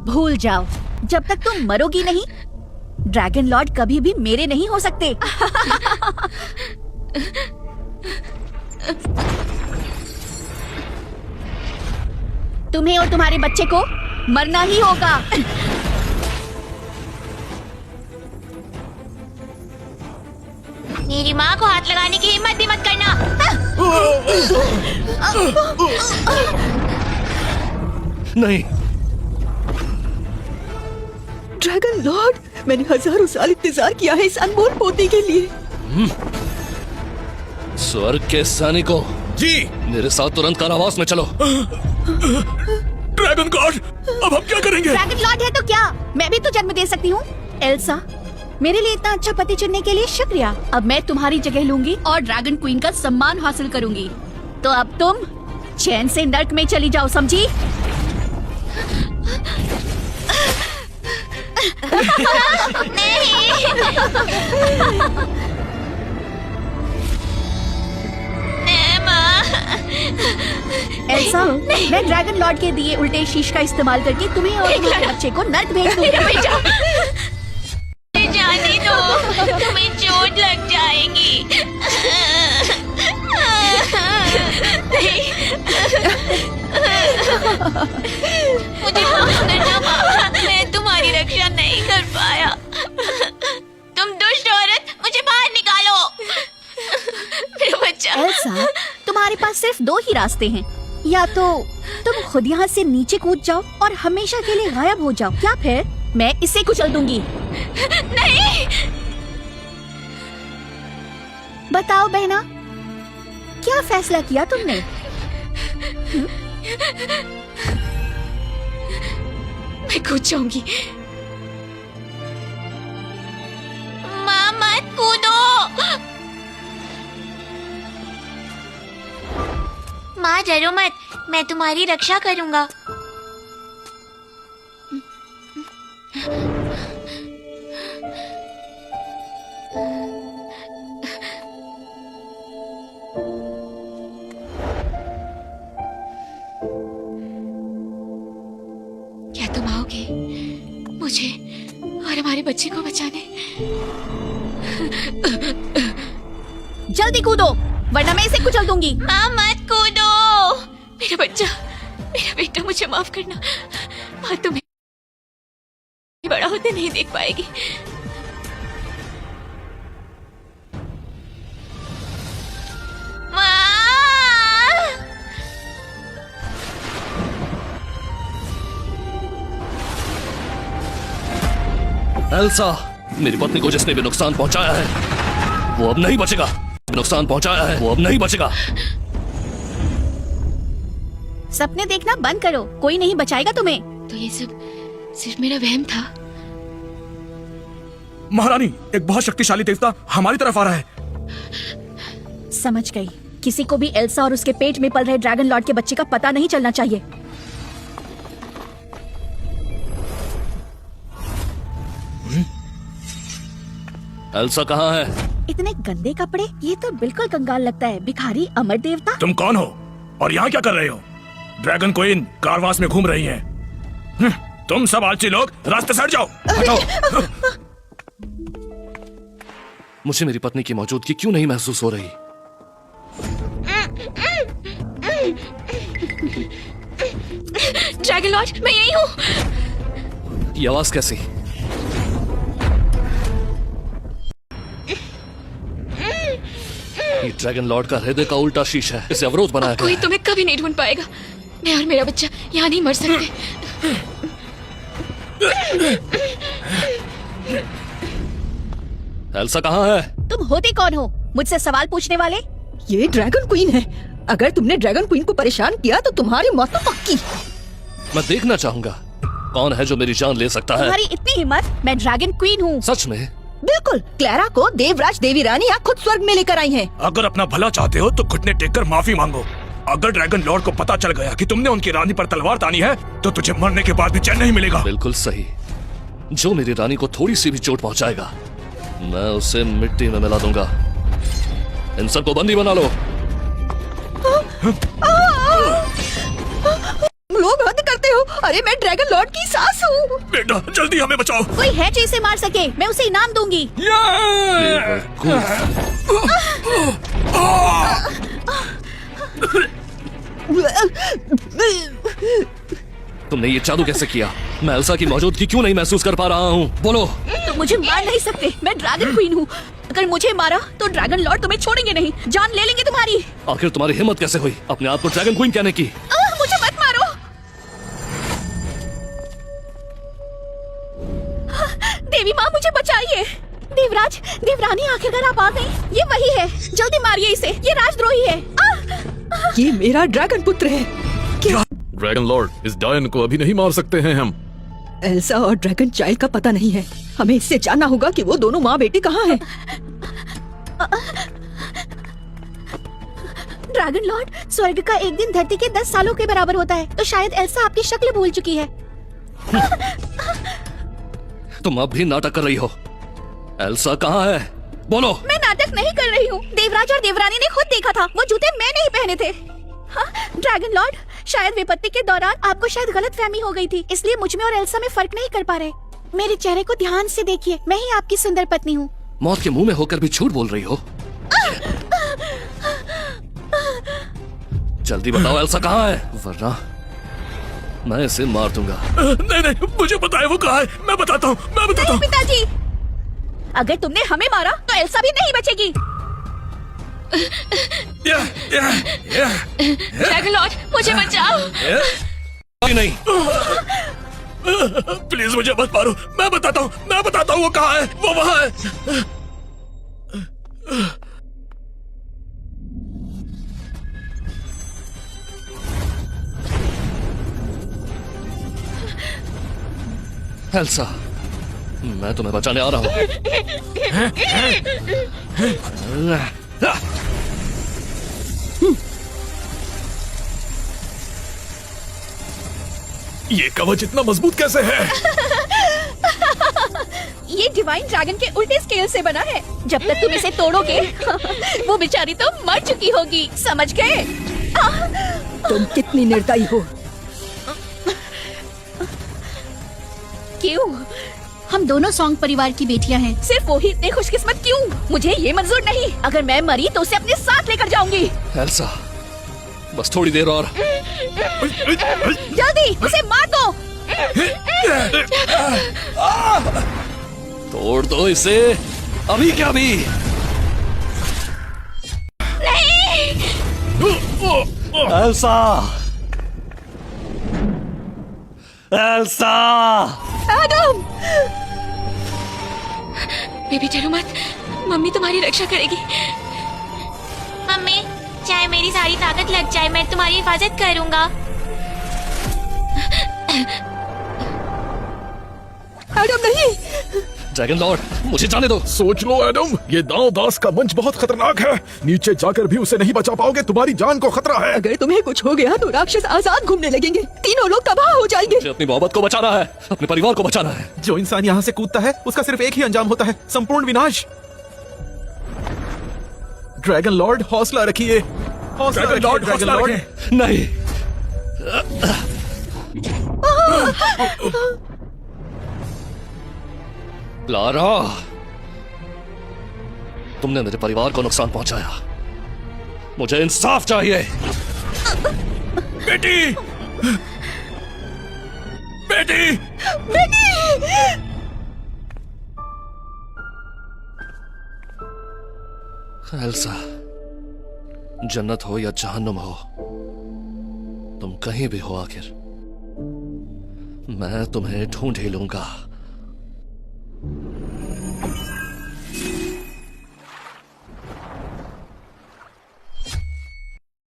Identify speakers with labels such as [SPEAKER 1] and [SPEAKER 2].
[SPEAKER 1] भूल जाओ, जब तक तुम मरोगी नहीं, ड्रैगन लॉर्ड कभी भी मेरे नहीं हो सकते। तुम्हें और तुम्हारे बच्चे को मरना ही होगा।
[SPEAKER 2] मेरी माँ को हाथ लगाने की हिम्मत भी मत करना।
[SPEAKER 3] नहीं।
[SPEAKER 4] ड्रैगन लॉर्ड, मैंने हजारों साल इंतजार किया है इस अनमोल पोते के लिए।
[SPEAKER 3] स्वर्ग के सैनिकों,
[SPEAKER 5] जी
[SPEAKER 3] मेरे साथ तुरंत कारावास में चलो।
[SPEAKER 5] ड्रैगन गॉड, अब हम क्या करेंगे?
[SPEAKER 1] ड्रैगन लॉर्ड है तो क्या, मैं भी तो जन्म दे सकती हूँ। एल्सा, मेरे लिए इतना अच्छा पति चुनने के लिए शुक्रिया। अब मैं तुम्हारी जगह लूंगी और ड्रैगन क्वीन का सम्मान हासिल करूंगी। तो अब तुम चैन से नर्क में चली जाओ, समझी? एल्सा, मैं ड्रैगन लॉर्ड के दिए उल्टे शीश का इस्तेमाल करके तुम्हें और तुम्हारे बच्चे को नर्क भेज दूंगी।
[SPEAKER 2] जाने दो, तुम्हें चोट लग जाएगी। मुझे माफ करना माँ, मैं तुम्हारी रक्षा नहीं कर पाया। तुम दुष्ट औरत, मुझे बाहर निकालो। मेरा बच्चा।
[SPEAKER 1] एल्सा, तुम्हारे पास सिर्फ दो ही रास्ते हैं, या तो तुम खुद यहाँ से नीचे कूद जाओ और हमेशा के लिए गायब हो जाओ, या फिर मैं इसे कुचल दूंगी।
[SPEAKER 2] नहीं।
[SPEAKER 1] बताओ बहना, क्या फैसला किया तुमने?
[SPEAKER 2] मैं कूद जाऊंगी। माँ मत कूदो। माँ डरो मत, मैं तुम्हारी रक्षा करूंगा। क्या तुम आओगे मुझे और हमारे बच्चे को बचाने?
[SPEAKER 1] जल्दी कूदो, वरना मैं इसे कुचल दूंगी।
[SPEAKER 2] माँ मत कूदो। मेरा बच्चा, मेरा बेटा, मुझे माफ करना। माँ तुम्हें बड़ा होते नहीं देख पाएगी।
[SPEAKER 3] एल्सा, मेरी पत्नी को जिसने भी नुकसान पहुंचाया है वो अब नहीं बचेगा। नुकसान पहुंचाया है वो अब नहीं बचेगा।
[SPEAKER 1] सपने देखना बंद करो, कोई नहीं बचाएगा तुम्हें।
[SPEAKER 2] तो ये सब सिर्फ मेरा वहम था।
[SPEAKER 5] महारानी, एक बहुत शक्तिशाली देवता हमारी तरफ आ रहा है।
[SPEAKER 1] समझ गई, किसी को भी एल्सा और उसके पेट में पल रहे ड्रैगन लॉर्ड के बच्चे का पता नहीं चलना चाहिए।
[SPEAKER 3] एल्सा कहाँ है?
[SPEAKER 1] इतने गंदे कपड़े, ये तो बिल्कुल कंगाल लगता है। भिखारी, अमर देवता।
[SPEAKER 5] तुम कौन हो और यहाँ क्या कर रहे हो? ड्रैगन क्वीन कारवास में घूम रही है। तुम सब आलसी लोग रास्ते से हट जाओ। हटाओ।
[SPEAKER 3] मुझे मेरी पत्नी की मौजूदगी क्यों नहीं महसूस हो रही?
[SPEAKER 2] ड्रैगन लॉर्ड, मैं यही हूँ।
[SPEAKER 3] ये आवाज कैसी? ये ड्रैगन लॉर्ड का हृदय का उल्टा शीश है, इसे अवरोध बनाया गया
[SPEAKER 2] कोई
[SPEAKER 3] है।
[SPEAKER 2] तुम्हें कभी नहीं ढूंढ पाएगा। मैं और मेरा बच्चा यहाँ नहीं मर सकते।
[SPEAKER 3] एल्सा कहाँ है?
[SPEAKER 1] तुम होते कौन हो मुझसे सवाल पूछने वाले?
[SPEAKER 4] ये ड्रैगन क्वीन है। अगर तुमने ड्रैगन क्वीन को परेशान किया तो तुम्हारी मौत तो पक्की।
[SPEAKER 3] मैं देखना चाहूंगा कौन है जो मेरी जान ले सकता है।
[SPEAKER 1] तुम्हारी इतनी हिम्मत? मैं ड्रैगन क्वीन हूँ।
[SPEAKER 3] सच में?
[SPEAKER 4] बिल्कुल, क्लैरा को देवराज देवी रानी यहाँ खुद स्वर्ग में लेकर आई हैं।
[SPEAKER 5] अगर अपना भला चाहते हो तो घुटने टेककर माफी मांगो। अगर ड्रैगन लॉर्ड को पता चल गया कि तुमने उनकी रानी पर तलवार तानी है तो तुझे मरने के बाद भी चैन नहीं मिलेगा।
[SPEAKER 3] बिल्कुल सही। जो मेरी रानी को थोड़ी सी भी चोट पहुंचाएगा मैं उसे मिट्टी में मिला दूंगा। इन सबको बंदी बना लो।
[SPEAKER 4] लोग हद करते करते हो? अरे मैं ड्रैगन लॉर्ड की सास हूँ।
[SPEAKER 5] बेटा जल्दी हमें बचाओ।
[SPEAKER 1] कोई है जो इसे मार सके, मैं उसे इनाम दूंगी।
[SPEAKER 3] तुमने ये जादू कैसे किया? मैं एल्सा की मौजूदगी क्यों नहीं महसूस कर पा रहा हूँ? बोलो।
[SPEAKER 1] तुम मुझे मार नहीं सकते, मैं ड्रैगन क्वीन हूँ। अगर मुझे मारा तो ड्रैगन लॉर्ड तुम्हें छोड़ेंगे नहीं, जान ले लेंगे तुम्हारी।
[SPEAKER 3] आखिर तुम्हारी हिम्मत कैसे हुई अपने आप को ड्रैगन क्वीन कहने की?
[SPEAKER 1] मुझे मत मारो। देवी माँ मुझे बचाइए। देवराज, देवरानी आखिरकार आप आ गई। ये वही है, जल्दी मारिए इसे, ये राजद्रोही है।
[SPEAKER 4] ये मेरा ड्रैगन पुत्र है। क्या
[SPEAKER 6] ड्रैगन लॉर्ड, इस डायन को अभी नहीं मार सकते हैं हम।
[SPEAKER 4] एल्सा और ड्रैगन चाइल्ड का पता नहीं है। हमें इससे जानना होगा कि वो दोनों माँ बेटे कहाँ हैं।
[SPEAKER 1] ड्रैगन लॉर्ड, स्वर्ग का एक दिन धरती के 10 सालों के बराबर होता है, तो शायद एल्सा आपकी शक्ल भूल चुकी है।
[SPEAKER 3] तुम अब भी नाटक कर रही हो। एल्सा कहाँ है? बोलो।
[SPEAKER 1] मैं नाटक नहीं कर रही हूँ। देवराज और देवरानी ने खुद देखा था, वो जूते मैं नहीं पहने थे। हाँ, ड्रैगन लॉर्ड, शायद विपत्ति के दौरान आपको शायद गलतफहमी हो गई थी, इसलिए मुझ में और एल्सा में फर्क नहीं कर पा रहे। मेरे चेहरे को ध्यान से देखिए, मैं ही आपकी सुंदर पत्नी हूँ।
[SPEAKER 3] मौत के मुंह में होकर भी झूठ बोल रही हो। जल्दी बताओ एल्सा कहाँ है, वरना मैं इसे मार दूंगा।
[SPEAKER 5] नहीं नहीं, मुझे पता है वो कहाँ है। मैं बताता हूँ।
[SPEAKER 1] नहीं पिताजी, अगर तुमने हमें मारा तो एल्सा भी नहीं बचेगी।
[SPEAKER 2] ड्रैगन लॉर्ड, मुझे बचाओ।
[SPEAKER 3] नहीं,
[SPEAKER 5] प्लीज मुझे मत मारो। मैं बताता हूँ वो कहाँ है। वो वहाँ है।
[SPEAKER 3] एल्सा, मैं तुम्हें बचाने आ रहा हूँ।
[SPEAKER 5] ये कवच इतना मजबूत कैसे है?
[SPEAKER 1] ये डिवाइन ड्रैगन के उल्टे स्केल से बना है। जब तक तुम इसे तोड़ोगे वो बेचारी तो मर चुकी होगी, समझ गए?
[SPEAKER 4] तुम कितनी निर्दयी हो।
[SPEAKER 1] क्यों? हम दोनों सॉन्ग परिवार की बेटियां हैं, सिर्फ वो ही इतने खुशकिस्मत क्यों? मुझे ये मंजूर नहीं। अगर मैं मरी तो उसे अपने साथ लेकर जाऊंगी।
[SPEAKER 3] एल्सा, बस थोड़ी देर और।
[SPEAKER 1] जल्दी उसे मार दो।
[SPEAKER 3] तोड़ दो इसे, अभी क्या भी। Elsa, Elsa.
[SPEAKER 1] एडम,
[SPEAKER 2] बेबी डरो मत, मम्मी तुम्हारी रक्षा करेगी। मम्मी, चाहे मेरी सारी ताकत लग जाए, मैं तुम्हारी हिफाजत करूंगा।
[SPEAKER 4] एडम नहीं।
[SPEAKER 3] ड्रैगन लॉर्ड, मुझे जाने दो।
[SPEAKER 6] सोच लो एडम, ये दांव दास का मंच बहुत खतरनाक है। नीचे जाकर भी उसे नहीं बचा पाओगे, तुम्हारी जान को खतरा है।
[SPEAKER 4] अगर तुम्हें कुछ हो गया तो राक्षस आजाद घूमने लगेंगे, तीनों लोग तबाह हो जाएंगे।
[SPEAKER 3] मुझे अपनी मोहब्बत को बचाना है, अपने परिवार को बचाना है।
[SPEAKER 6] जो इंसान यहाँ से कूदता है उसका सिर्फ एक ही अंजाम होता है, संपूर्ण विनाश। ड्रैगन लॉर्ड, हौसला रखिए।
[SPEAKER 5] ड्रैगन लॉर्ड, हौसला रखें।
[SPEAKER 3] नहीं, लारा, तुमने मेरे परिवार को नुकसान पहुंचाया। मुझे इंसाफ चाहिए।
[SPEAKER 5] बेटी, बेटी,
[SPEAKER 3] एल्सा, जन्नत हो या जहन्नुम हो, तुम कहीं भी हो, आखिर मैं तुम्हें ढूंढ ही लूंगा।